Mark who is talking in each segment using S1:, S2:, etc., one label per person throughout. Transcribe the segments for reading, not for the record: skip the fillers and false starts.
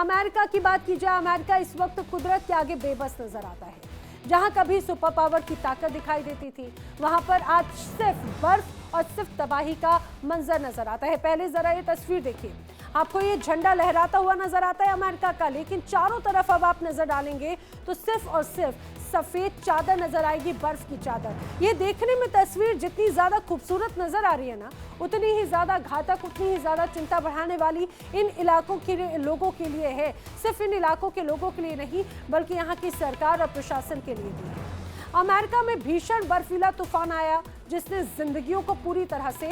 S1: America की बात की जाए, अमेरिका इस वक्त कुदरत के आगे बेबस नजर आता है। जहां कभी सुपर पावर की ताकत दिखाई देती थी, वहां पर आज सिर्फ बर्फ और सिर्फ तबाही का मंजर नजर आता है। पहले जरा ये तस्वीर देखिए, आपको ये झंडा लहराता हुआ नजर आता है अमेरिका का, लेकिन चारों तरफ अब आप नजर डालेंगे तो सिर्फ और सिर्फ सफेद चादर नजर आएगी, बर्फ की चादर। ये देखने में तस्वीर जितनी ज्यादा खूबसूरत नजर आ रही है ना, उतनी ही ज्यादा घातक, उतनी ही ज्यादा चिंता बढ़ाने वाली इन इलाकों के लोगों के लिए है। सिर्फ इन इलाकों के लोगों के लिए नहीं, बल्कि यहाँ की सरकार और प्रशासन के लिए भी है। अमेरिका में भीषण बर्फीला तूफान आया, जिसने जिंदगियों को पूरी तरह से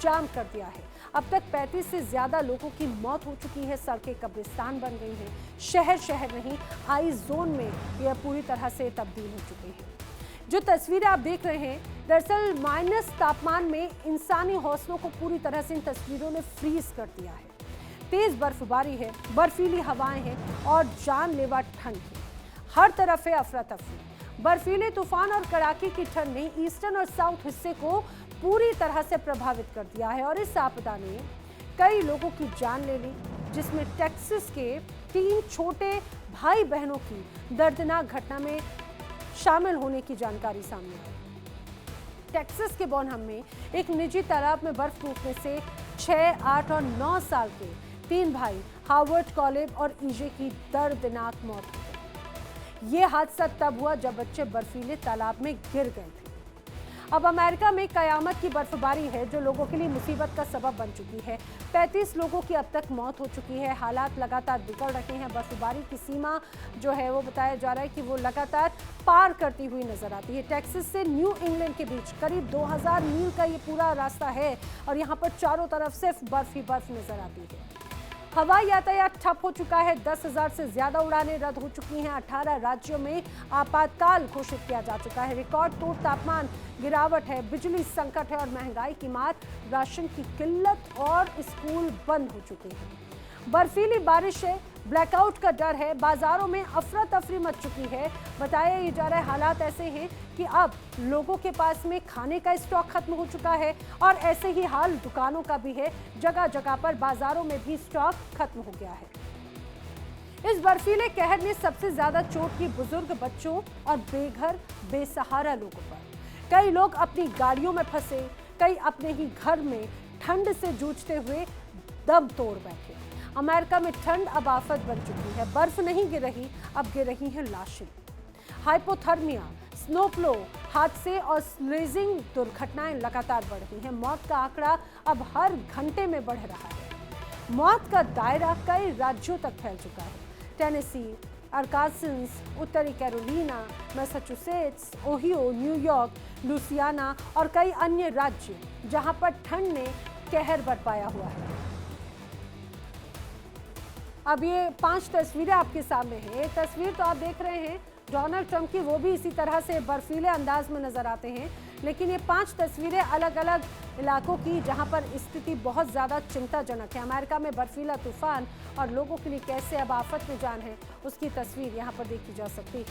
S1: जाम कर दिया है। अब तक 35 से ज्यादा लोगों की मौत हो चुकी है, सड़कें कब्रिस्तान बन गई हैं, शहर नहीं, आइस जोन में यह पूरी तरह से तब्दील हो चुके हैं। जो तस्वीरें आप देख रहे हैं, दरअसल माइनस तापमान में इंसानी हौसलों को पूरी तरह से इन तस्वीरों ने फ्रीज कर दिया है। तेज बर्फबारी है, बर्फीली हवाएं हैं और जानलेवा ठंड है। हर तरफ है अफरा तफरी। बर्फीले तूफान और कड़ाके की ठंड ने ईस्टर्न और साउथ हिस्से को पूरी तरह से प्रभावित कर दिया है और इस आपदा ने कई लोगों की जान ले ली, जिसमें टेक्सास के 3 छोटे भाई बहनों की दर्दनाक घटना में शामिल होने की जानकारी सामने आई। टेक्सास के बॉनहम में एक निजी तालाब में बर्फ टूटने से 6, 8 और 9 साल के 3 भाई हार्वर्ड, कॉलेब और ईजे की दर्दनाक मौत हो गई। ये हादसा तब हुआ जब बच्चे बर्फीले तालाब में गिर गए थे। अब अमेरिका में कयामत की बर्फबारी है, जो लोगों के लिए मुसीबत का सबब बन चुकी है। 35 लोगों की अब तक मौत हो चुकी है। हालात लगातार बिगड़ रहे हैं। बर्फबारी की सीमा जो है वो बताया जा रहा है कि वो लगातार पार करती हुई नजर आती है। टेक्सास से न्यू इंग्लैंड के बीच करीब 2000 मील का ये पूरा रास्ता है और यहाँ पर चारों तरफ सिर्फ बर्फ ही बर्फ नजर आती है। हवाई यातायात ठप हो चुका है। 10,000 से ज्यादा उड़ानें रद्द हो चुकी हैं। 18 राज्यों में आपातकाल घोषित किया जा चुका है। रिकॉर्ड तोड़ तापमान, गिरावट है, बिजली संकट है और महंगाई की मार, राशन की किल्लत और स्कूल बंद हो चुके हैं। बर्फीली बारिश है, ब्लैकआउट का डर है, बाजारों में अफरा तफरी मच चुकी है। बताया ये जा रहा है हालात ऐसे हैं कि अब लोगों के पास में खाने का स्टॉक खत्म हो चुका है और ऐसे ही हाल दुकानों का भी है। जगह जगह पर बाजारों में भी स्टॉक खत्म हो गया है। इस बर्फीले कहर ने सबसे ज्यादा चोट की बुजुर्ग, बच्चों और बेघर बेसहारा लोगों पर। कई लोग अपनी गाड़ियों में फंसे, कई अपने ही घर में ठंड से जूझते हुए दम तोड़ बैठे। अमेरिका में ठंड अब आफत बन चुकी है। बर्फ नहीं गिर रही, अब गिर रही हैं लाशें। हाइपोथर्मिया, स्नोफ्लो, हादसे और स्लीजिंग दुर्घटनाएं लगातार बढ़ रही हैं। मौत का आंकड़ा अब हर घंटे में बढ़ रहा है। मौत का दायरा कई राज्यों तक फैल चुका है। टेनेसी, अरकानसास, उत्तरी Carolina, Massachusetts, Ohio, New York, Louisiana और कई अन्य राज्य जहां पर ठंड ने कहर बरपाया हुआ है। अब ये 5 तस्वीरें आपके सामने हैं। एक तस्वीर तो आप देख रहे हैं डोनाल्ड ट्रंप की, वो भी इसी तरह से बर्फीले अंदाज में नजर आते हैं। लेकिन ये 5 तस्वीरें अलग अलग इलाकों की, जहां पर स्थिति बहुत ज़्यादा चिंताजनक है। अमेरिका में बर्फीला तूफान और लोगों के लिए कैसे अब आफत में जान है, उसकी तस्वीर यहाँ पर देखी जा सकती है।